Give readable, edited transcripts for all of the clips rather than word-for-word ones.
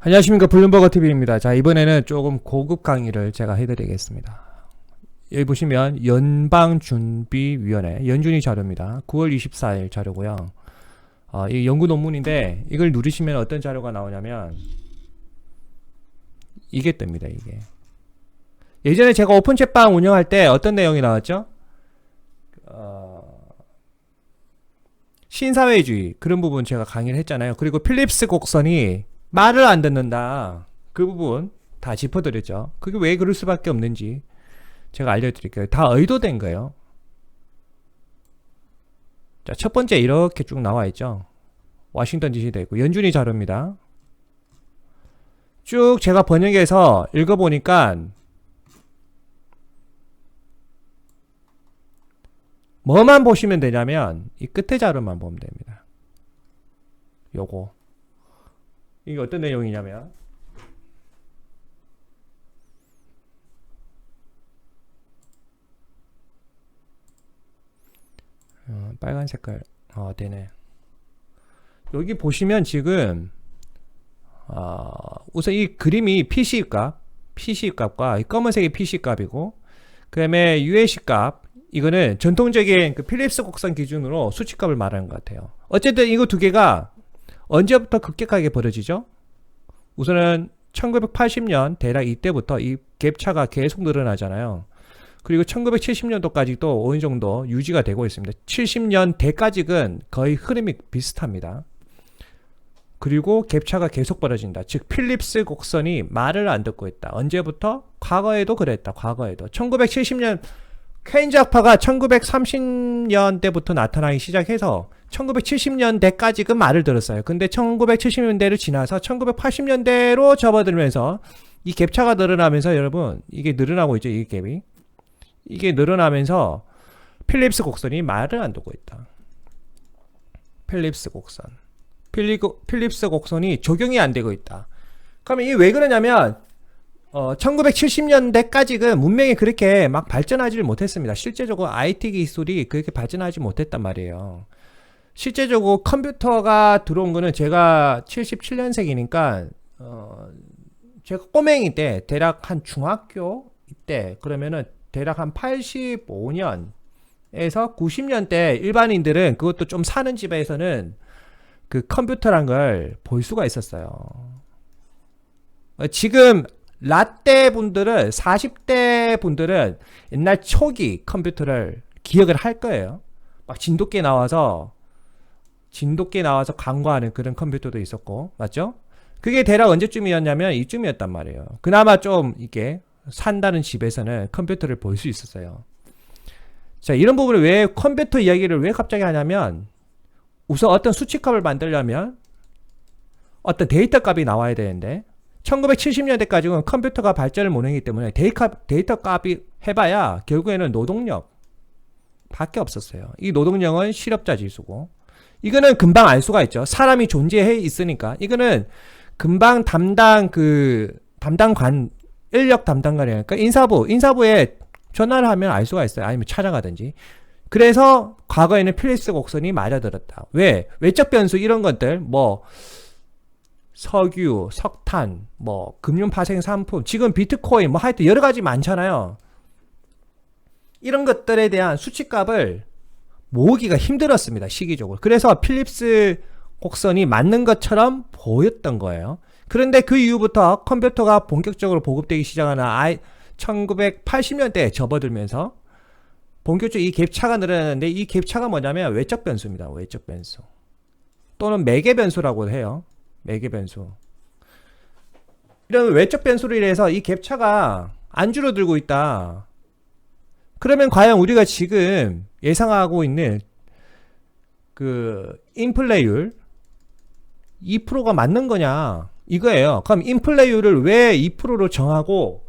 안녕하십니까, 블룸버거 TV입니다. 자, 이번에는 조금 고급 강의를 제가 해드리겠습니다. 여기 보시면 연방준비위원회 연준위 자료입니다. 9월 24일 자료고요. 이 연구 논문인데 이걸 누르시면 어떤 자료가 나오냐면 이게 뜹니다. 이게 예전에 제가 오픈 채방 운영할 때 어떤 내용이 나왔죠? 신사회주의 그런 부분 제가 강의를 했잖아요. 그리고 필립스 곡선이 말을 안 듣는다, 그 부분 다 짚어드렸죠. 그게 왜 그럴 수밖에 없는지 제가 알려드릴게요. 다 의도된 거예요. 자, 첫 번째 이렇게 쭉 나와 있죠. 워싱턴 DC 돼 있고 연준위 자료입니다. 쭉 제가 번역해서 읽어보니까 뭐만 보시면 되냐면 이 끝에 자료만 보면 됩니다. 요거 이게 어떤 내용이냐면 빨간 색깔 되네. 여기 보시면 지금 우선 이 그림이 PC값과 검은색이 PC값이고 그 다음에 UAC값, 이거는 전통적인 그 필립스 곡선 기준으로 수치값을 말하는 것 같아요. 어쨌든 이거 두 개가 언제부터 급격하게 벌어지죠? 우선은 1980년 대략 이때부터 이 갭차가 계속 늘어나잖아요. 그리고 1970년도까지도 어느 정도 유지가 되고 있습니다. 70년대까지는 거의 흐름이 비슷합니다. 그리고 갭차가 계속 벌어진다. 즉 필립스 곡선이 말을 안 듣고 있다. 언제부터? 과거에도 그랬다. 과거에도 1970년 케인즈 학파가 1930년대부터 나타나기 시작해서 1970년대까지 말을 들었어요. 근데 1970년대를 지나서 1980년대로 접어들면서 이 갭차가 늘어나면서, 여러분 이게 늘어나고 있죠. 이 갭이 이게 늘어나면서 필립스 곡선이 말을 안 듣고 있다. 필립스 곡선이 적용이 안 되고 있다. 그러면 이게 왜 그러냐면 1970년대까지는 문명이 그렇게 막 발전하지를 못했습니다. 실제적으로 IT 기술이 그렇게 발전하지 못했단 말이에요. 실제적으로 컴퓨터가 들어온 거는 제가 77년생이니까 제가 꼬맹이 때 대략 한 중학교 때, 그러면은 대략 한 85년에서 90년대 일반인들은, 그것도 좀 사는 집에서는 그 컴퓨터란 걸 볼 수가 있었어요. 지금 라떼 분들은, 40대 분들은 옛날 초기 컴퓨터를 기억을 할 거예요. 막 진돗개 나와서 광고하는 그런 컴퓨터도 있었고, 맞죠? 그게 대략 언제쯤이었냐면 이쯤이었단 말이에요. 그나마 좀 이게 산다는 집에서는 컴퓨터를 볼 수 있었어요. 자, 이런 부분을 왜 컴퓨터 이야기를 왜 갑자기 하냐면, 우선 어떤 수치값을 만들려면 어떤 데이터 값이 나와야 되는데 1970년대까지는 컴퓨터가 발전을 못하기 때문에 데이터 값이 해봐야 결국에는 노동력 밖에 없었어요. 이 노동력은 실업자 지수고, 이거는 금방 알 수가 있죠. 사람이 존재해 있으니까. 이거는 금방 인력 담당관이니까 인사부에 전화를 하면 알 수가 있어요. 아니면 찾아가든지. 그래서 과거에는 필립스 곡선이 맞아들었다. 왜? 외적 변수 이런 것들, 뭐 석유, 석탄, 뭐 금융 파생 상품, 지금 비트코인, 뭐 하여튼 여러 가지 많잖아요. 이런 것들에 대한 수치값을 모으기가 힘들었습니다. 시기적으로. 그래서 필립스 곡선이 맞는 것처럼 보였던 거예요. 그런데 그 이후부터 컴퓨터가 본격적으로 보급되기 시작하는 1980년대에 접어들면서 본격적으로 이 갭차가 늘어나는데, 이 갭차가 뭐냐면 외적 변수입니다. 외적 변수 또는 매개 변수라고 해요. 매개 변수. 이런 외적 변수로 인해서 이 갭차가 안 줄어들고 있다. 그러면 과연 우리가 지금 예상하고 있는 그 인플레이율 2%가 맞는 거냐, 이거예요. 그럼 인플레이율을 왜 2%로 정하고,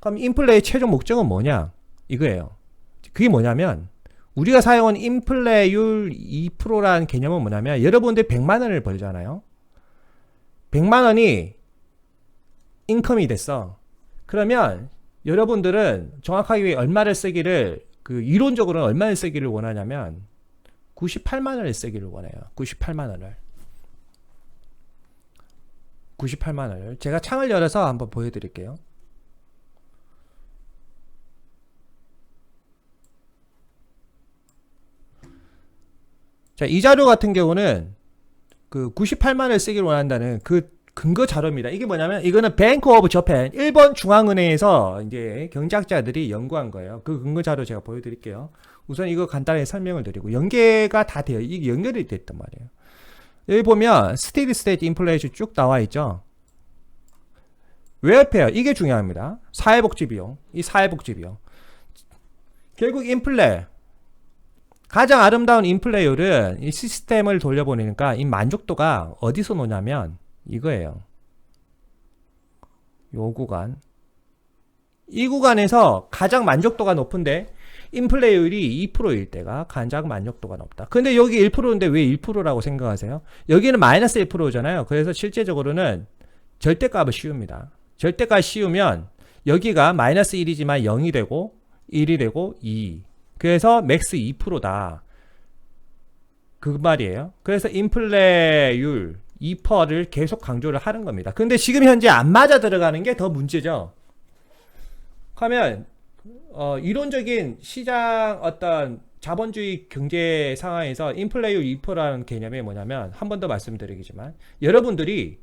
그럼 인플레이의 최종 목적은 뭐냐, 이거예요. 그게 뭐냐면, 우리가 사용한 인플레이율 2%라는 개념은 뭐냐면, 여러분들 100만 원을 벌잖아요. 100만 원이 인컴이 됐어. 그러면 여러분들은 정확하게 얼마를 쓰기를, 이론적으로는 얼마를 쓰기를 원하냐면 98만 원을 쓰기를 원해요. 98만 원을. 98만 원을 제가 창을 열어서 한번 보여드릴게요. 자, 이 자료 같은 경우는 그 98만 원을 쓰기를 원한다는 그 근거 자료입니다. 이게 뭐냐면 이거는 뱅크 오브 저펜 일본 중앙은행에서 이제 경제학자들이 연구한 거예요. 그 근거 자료 제가 보여드릴게요. 우선 이거 간단하게 설명을 드리고 연계가 다 돼요. 이게 연결이 됐단 말이에요. 여기 보면 스테디 스테이트 인플레이션 쭉 나와 있죠. 웰페어 이게 중요합니다. 사회복지 비용, 이 사회복지 비용. 결국 인플레 가장 아름다운 인플레이율은 이 시스템을 돌려보니까 이 만족도가 어디서 노냐면 이거예요. 요 구간. 이 구간에서 가장 만족도가 높은데 인플레이율이 2%일 때가 가장 만족도가 높다. 근데 여기 1%인데 왜 1%라고 생각하세요? 여기는 마이너스 1%잖아요. 그래서 실제적으로는 절대값을 씌웁니다. 절대값 씌우면 여기가 마이너스 1이지만 0이 되고 1이 되고 2. 그래서 맥스 2%다. 그 말이에요. 그래서 인플레율 2%를 계속 강조를 하는 겁니다. 근데 지금 현재 안 맞아 들어가는 게 더 문제죠. 하면 이론적인 시장 어떤 자본주의 경제 상황에서 인플레이율 2%라는 개념이 뭐냐면 한 번 더 말씀드리겠지만 여러분들이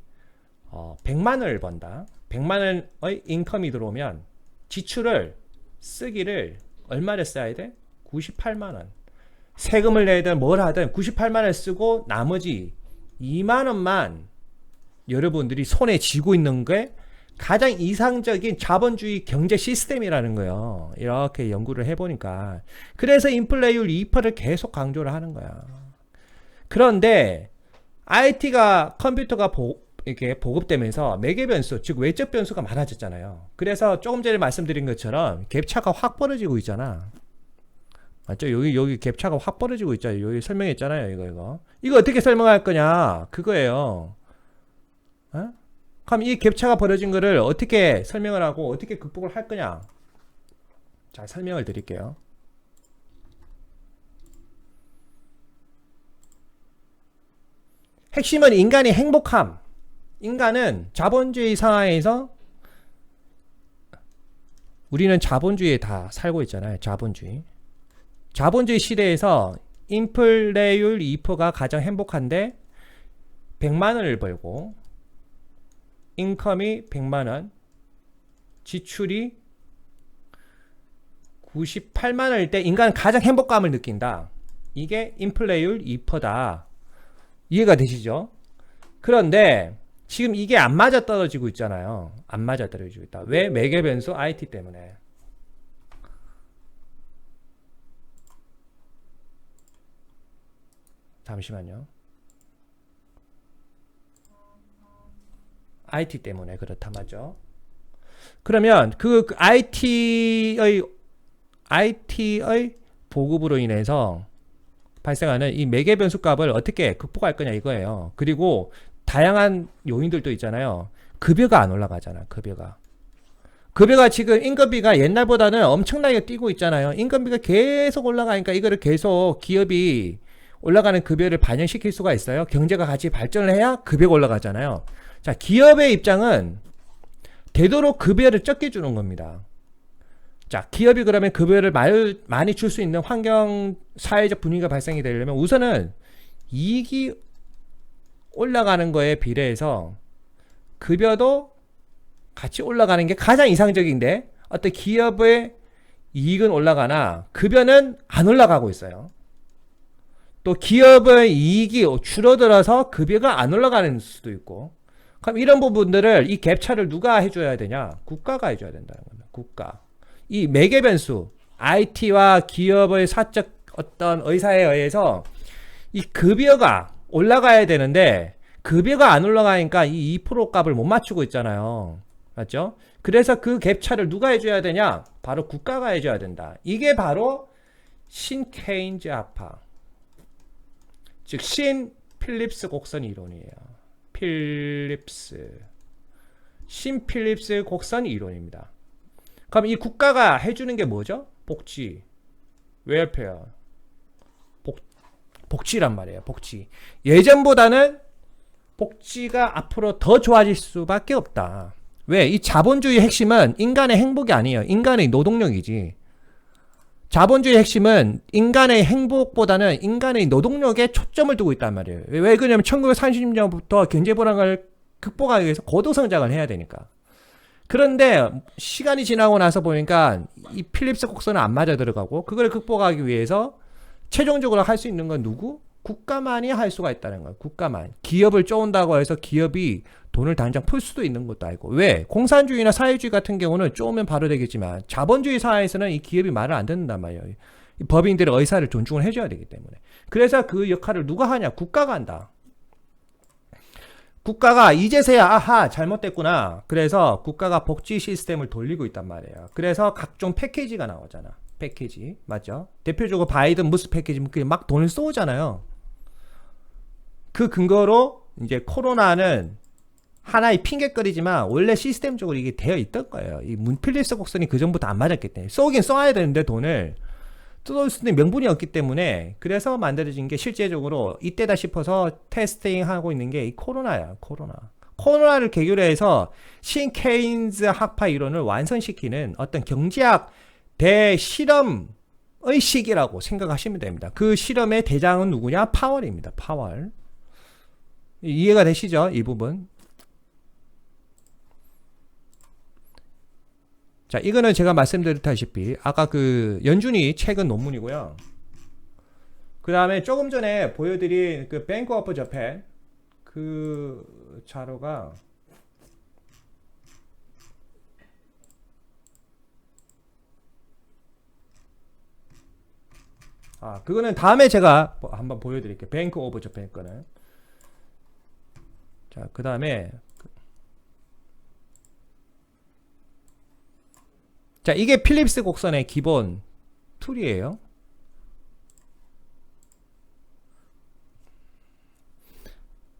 100만 원을 번다. 100만 원의 인컴이 들어오면 지출을 쓰기를 얼마를 써야 돼? 98만 원. 세금을 내든 뭘 하든 98만 원을 쓰고 나머지 2만 원만 여러분들이 손에 쥐고 있는 게 가장 이상적인 자본주의 경제 시스템이라는 거예요. 이렇게 연구를 해보니까. 그래서 인플레이율 2%를 계속 강조를 하는 거야. 그런데 IT가 컴퓨터가 이렇게 보급되면서 매개 변수, 즉 외적 변수가 많아졌잖아요. 그래서 조금 전에 말씀드린 것처럼 갭차가 확 벌어지고 있잖아. 맞죠? 여기 갭차가 확 벌어지고 있잖아요. 여기 설명했잖아요. 이거 어떻게 설명할 거냐? 그거예요. 어? 그럼 이 갭차가 벌어진 거를 어떻게 설명을 하고 어떻게 극복을 할 거냐? 자, 설명을 드릴게요. 핵심은 인간의 행복함. 인간은 자본주의 상황에서 우리는 자본주의에 다 살고 있잖아요. 자본주의 시대에서 인플레이율 2%가 가장 행복한데 100만 원을 벌고 인컴이 100만 원, 지출이 98만 원일 때 인간은 가장 행복감을 느낀다. 이게 인플레이율 2%다. 이해가 되시죠? 그런데 지금 이게 안 맞아 떨어지고 있잖아요. 안 맞아 떨어지고 있다. 왜? 매개 변수 IT 때문에. 잠시만요. IT 때문에 그렇다 맞죠? 그러면 그 IT의 보급으로 인해서 발생하는 이 매개 변수 값을 어떻게 극복할 거냐 이거예요. 그리고 다양한 요인들도 있잖아요. 급여가 안 올라가잖아. 급여가 지금 인건비가 옛날보다는 엄청나게 뛰고 있잖아요. 인건비가 계속 올라가니까 이거를 계속 기업이 올라가는 급여를 반영시킬 수가 있어요. 경제가 같이 발전을 해야 급여가 올라가잖아요. 자, 기업의 입장은 되도록 급여를 적게 주는 겁니다. 자, 기업이 그러면 급여를 많이 줄 수 있는 환경, 사회적 분위기가 발생이 되려면 우선은 이익이 올라가는 거에 비례해서 급여도 같이 올라가는 게 가장 이상적인데 어떤 기업의 이익은 올라가나 급여는 안 올라가고 있어요. 또 기업의 이익이 줄어들어서 급여가 안 올라가는 수도 있고 그럼 이런 부분들을 이 갭차를 누가 해줘야 되냐? 국가가 해줘야 된다는 겁니다. 국가. 이 매개 변수 IT와 기업의 사적 어떤 의사에 의해서 이 급여가 올라가야 되는데 급여가 안 올라가니까 이 2% 값을 못 맞추고 있잖아요. 맞죠? 그래서 그 갭차를 누가 해줘야 되냐? 바로 국가가 해줘야 된다. 이게 바로 신케인즈아파 즉 신 필립스 곡선 이론이에요. 신 필립스 곡선 이론입니다. 그럼 이 국가가 해주는 게 뭐죠? 복지, 웰페어, 복지란 말이에요. 복지. 예전보다는 복지가 앞으로 더 좋아질 수밖에 없다. 왜? 이 자본주의 핵심은 인간의 행복이 아니에요. 인간의 노동력이지. 자본주의 핵심은 인간의 행복보다는 인간의 노동력에 초점을 두고 있단 말이에요. 왜 그러냐면 1930년부터 경제 불황을 극복하기 위해서 고도성장을 해야 되니까. 그런데 시간이 지나고 나서 보니까 이 필립스 곡선은 안 맞아 들어가고, 그걸 극복하기 위해서 최종적으로 할 수 있는 건 누구? 국가만이 할 수가 있다는 거예요. 국가만. 기업을 쪼은다고 해서 기업이 돈을 당장 풀 수도 있는 것도 아니고. 왜? 공산주의나 사회주의 같은 경우는 쪼으면 바로 되겠지만 자본주의 사회에서는 이 기업이 말을 안 듣는단 말이에요. 법인들의 의사를 존중을 해줘야 되기 때문에. 그래서 그 역할을 누가 하냐? 국가가 한다. 국가가 이제서야 아하 잘못됐구나. 그래서 국가가 복지 시스템을 돌리고 있단 말이에요. 그래서 각종 패키지가 나오잖아. 패키지 맞죠? 대표적으로 바이든 무스 패키지 막 돈을 쏘잖아요. 그 근거로 이제 코로나는 하나의 핑계거리지만 원래 시스템적으로 이게 되어 있던 거예요. 이 필립스 곡선이 그 전부터 안 맞았기 때문에 쏘긴 쏘아야 되는데 돈을 뜯어올 수 있는 명분이 없기 때문에, 그래서 만들어진 게 실제적으로 이때다 싶어서 테스팅하고 있는 게 이 코로나야. 코로나를 계기로 해서 신 케인즈 학파 이론을 완성시키는 어떤 경제학 대실험의 시기라고 생각하시면 됩니다. 그 실험의 대장은 누구냐? 파월입니다. 파월. 이해가 되시죠? 이 부분. 자, 이거는 제가 말씀드렸다시피 아까 그 연준이 최근 논문이고요. 그 다음에 조금 전에 보여드린 그 뱅크 오브 저펜 그 자료가 그거는 다음에 제가 한번 보여드릴게요. 뱅크 오브 저펜 거는. 자, 그 다음에 자, 이게 필립스 곡선의 기본 툴이에요.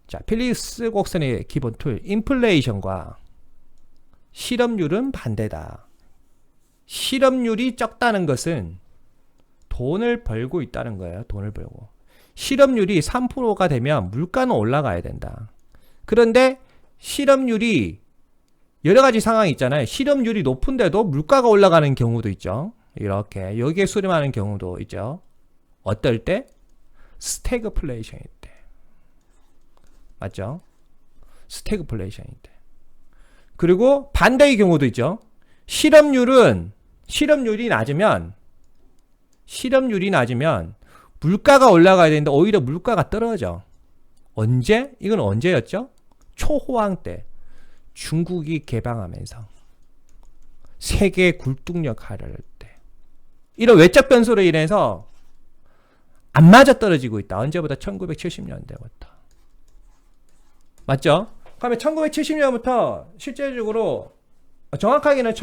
자, 필립스 곡선의 기본 툴. 인플레이션과 실업률은 반대다. 실업률이 적다는 것은 돈을 벌고 있다는 거예요. 돈을 벌고. 실업률이 3%가 되면 물가는 올라가야 된다. 그런데 실업률이 여러 가지 상황이 있잖아요. 실업률이 높은데도 물가가 올라가는 경우도 있죠. 이렇게 여기에 수렴하는 경우도 있죠. 어떨 때? 스태그플레이션일 때. 맞죠? 스태그플레이션일 때. 그리고 반대의 경우도 있죠. 실업률이 낮으면 물가가 올라가야 되는데 오히려 물가가 떨어져. 언제? 이건 언제였죠? 초호황 때. 중국이 개방하면서 세계 굴뚝 역할을 할 때, 이런 외적 변수로 인해서 안 맞아 떨어지고 있다. 언제보다? 1970년대부터. 맞죠? 그러면 1970년부터 실제적으로 정확하게는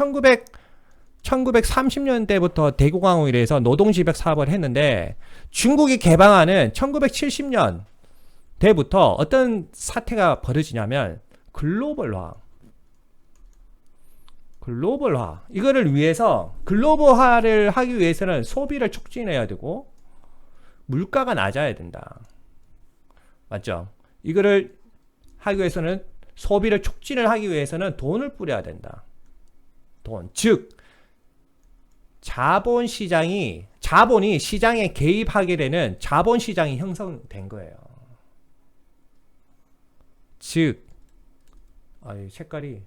1930년대부터 대공황으로 인해서 노동집약 사업을 했는데, 중국이 개방하는 1970년대부터 어떤 사태가 벌어지냐면 글로벌화. 이거를 위해서, 글로벌화를 하기 위해서는 소비를 촉진해야 되고 물가가 낮아야 된다. 맞죠? 이거를 하기 위해서는, 소비를 촉진을 하기 위해서는 돈을 뿌려야 된다. 돈. 즉 자본이 시장에 개입하게 되는 자본시장이 형성된 거예요. 즉 색깔이,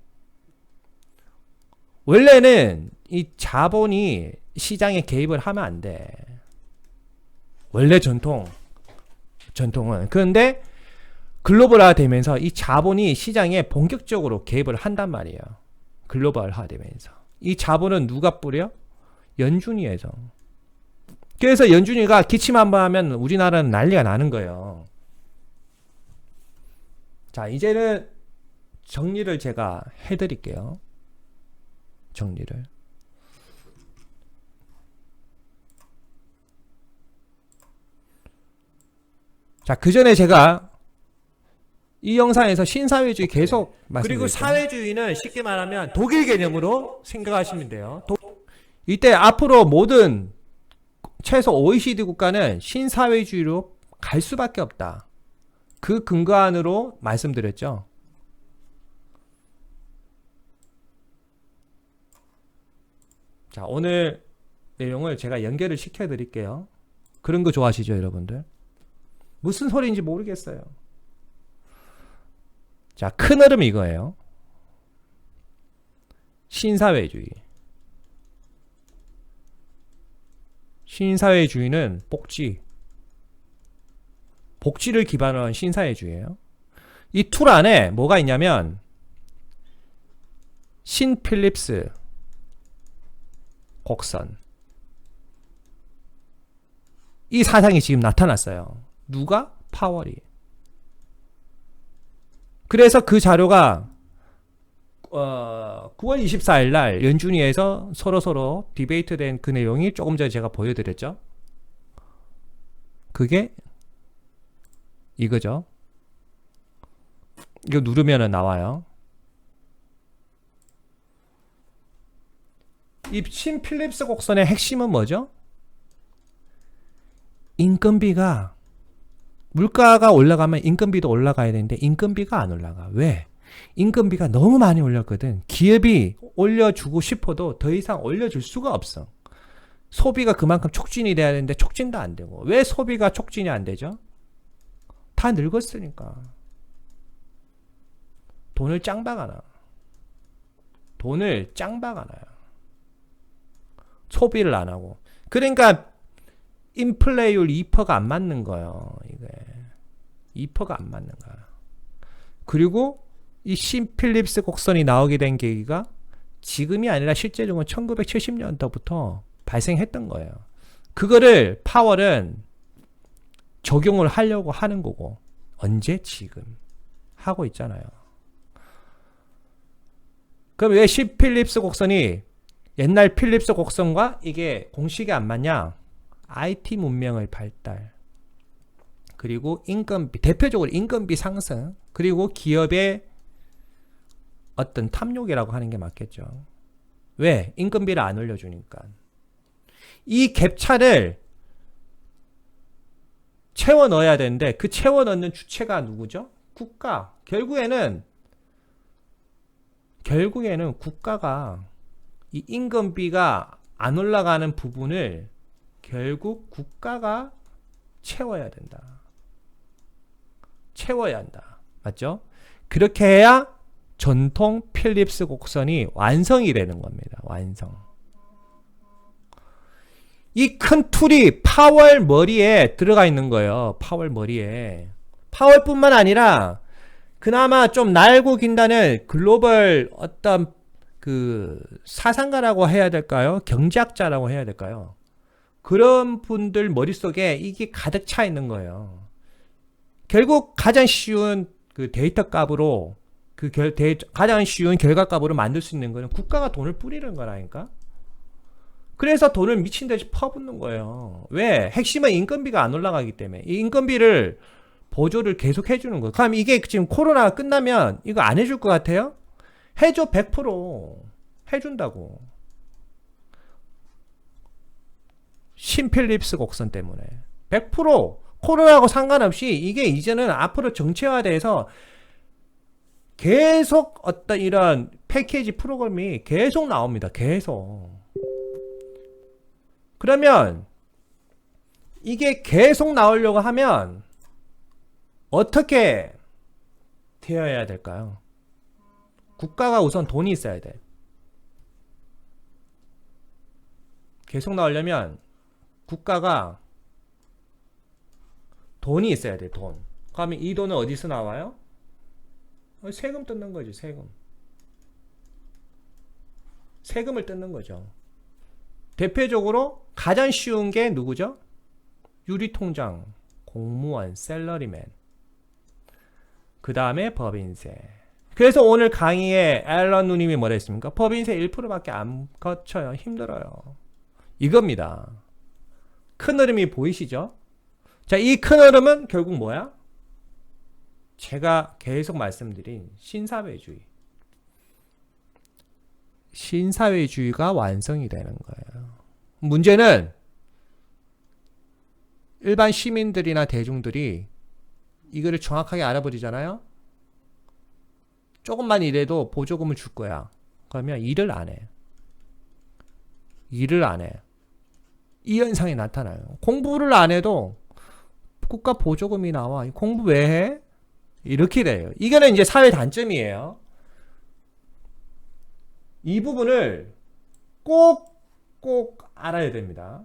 원래는 이 자본이 시장에 개입을 하면 안 돼. 원래 전통은. 그런데 글로벌화 되면서 이 자본이 시장에 본격적으로 개입을 한단 말이에요. 글로벌화 되면서. 이 자본은 누가 뿌려? 연준이에서. 그래서 연준이가 기침 한번 하면 우리나라는 난리가 나는 거예요. 자, 이제는 정리를 제가 해드릴게요. 정리를. 자, 그 전에 제가 이 영상에서 신사회주의 계속 말씀드렸죠. 그리고 사회주의는 쉽게 말하면 독일 개념으로 생각하시면 돼요. 이때 앞으로 모든 최소 OECD 국가는 신사회주의로 갈 수밖에 없다. 그 근거안으로 말씀드렸죠. 자, 오늘 내용을 제가 연결을 시켜 드릴게요. 그런 거 좋아하시죠, 여러분들? 무슨 소리인지 모르겠어요. 자, 큰 흐름이 이거예요. 신사회주의. 신사회주의는 복지를 기반으로 한 신사회주의예요. 이 툴 안에 뭐가 있냐면 신 필립스 곡선, 이 사상이 지금 나타났어요. 누가? 파월이. 그래서 그 자료가 9월 24일 날 연준위에서 서로 디베이트 된 그 내용이 조금 전에 제가 보여드렸죠. 그게 이거죠. 이거 누르면은 나와요. 이 신 필립스 곡선의 핵심은 뭐죠? 인건비가, 물가가 올라가면 인건비도 올라가야 되는데 인건비가 안 올라가. 왜? 인건비가 너무 많이 올렸거든. 기업이 올려주고 싶어도 더 이상 올려줄 수가 없어. 소비가 그만큼 촉진이 돼야 되는데 촉진도 안 되고. 왜 소비가 촉진이 안 되죠? 다 늙었으니까. 돈을 짱 박아놔. 소비를 안 하고. 그러니까 인플레이율 2%가 안 맞는 거예요. 이게 2%가 안 맞는 거야. 그리고 이 신 필립스 곡선이 나오게 된 계기가 지금이 아니라 실제적으로 1970년도부터 발생했던 거예요. 그거를 파월은 적용을 하려고 하는 거고. 언제? 지금 하고 있잖아요. 그럼 왜 신 필립스 곡선이 옛날 필립스 곡선과 이게 공식이 안 맞냐? IT 문명의 발달, 그리고 인건비, 대표적으로 인건비 상승, 그리고 기업의 어떤 탐욕이라고 하는 게 맞겠죠. 왜? 인건비를 안 올려주니까. 이 갭차를 채워 넣어야 되는데 그 채워 넣는 주체가 누구죠? 국가. 결국에는 국가가 이 인건비가 안 올라가는 부분을 결국 국가가 채워야 된다. 채워야 한다. 맞죠? 그렇게 해야 전통 필립스 곡선이 완성이 되는 겁니다. 완성. 이 큰 툴이 파월 머리에 들어가 있는 거예요. 파월 머리에. 파월뿐만 아니라 그나마 좀 날고 긴다는 글로벌 어떤 그 사상가라고 해야 될까요? 경제학자라고 해야 될까요? 그런 분들 머릿속에 이게 가득 차 있는 거예요. 결국 가장 쉬운 그 데이터 값으로 가장 쉬운 결과 값으로 만들 수 있는 거는 국가가 돈을 뿌리는 거라니까. 그래서 돈을 미친 듯이 퍼붓는 거예요. 왜? 핵심은 인건비가 안 올라가기 때문에. 이 인건비를 보조를 계속 해주는 거예요. 그럼 이게 지금 코로나가 끝나면 이거 안 해줄 것 같아요? 해줘. 100% 해준다고. 신 필립스 곡선 때문에 100% 코로나하고 상관없이 이게 이제는 앞으로 정체화돼서 계속 어떤 이런 패키지 프로그램이 계속 나옵니다. 계속. 그러면 이게 계속 나오려고 하면 어떻게 되어야 될까요? 국가가 우선 돈이 있어야 돼. 계속 나오려면 국가가 돈이 있어야 돼. 돈. 그러면 이 돈은 어디서 나와요? 세금 뜯는 거죠. 세금을 뜯는 거죠. 대표적으로 가장 쉬운 게 누구죠? 유리통장, 공무원, 셀러리맨, 그 다음에 법인세. 그래서 오늘 강의에 앨런 누님이 뭐라 했습니까? 법인세 1%밖에 안 거쳐요. 힘들어요. 이겁니다. 큰 흐름이 보이시죠? 자, 이 큰 흐름은 결국 뭐야? 제가 계속 말씀드린 신사회주의가 완성이 되는 거예요. 문제는 일반 시민들이나 대중들이 이거를 정확하게 알아버리잖아요. 조금만 일해도 보조금을 줄 거야. 그러면 일을 안 해. 일을 안 해. 이 현상이 나타나요. 공부를 안 해도 국가 보조금이 나와. 공부 왜 해? 이렇게 돼요. 이거는 이제 사회 단점이에요. 이 부분을 꼭 알아야 됩니다.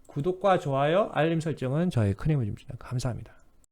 구독과 좋아요, 알림 설정은 저의 큰 힘을 줍니다. 감사합니다.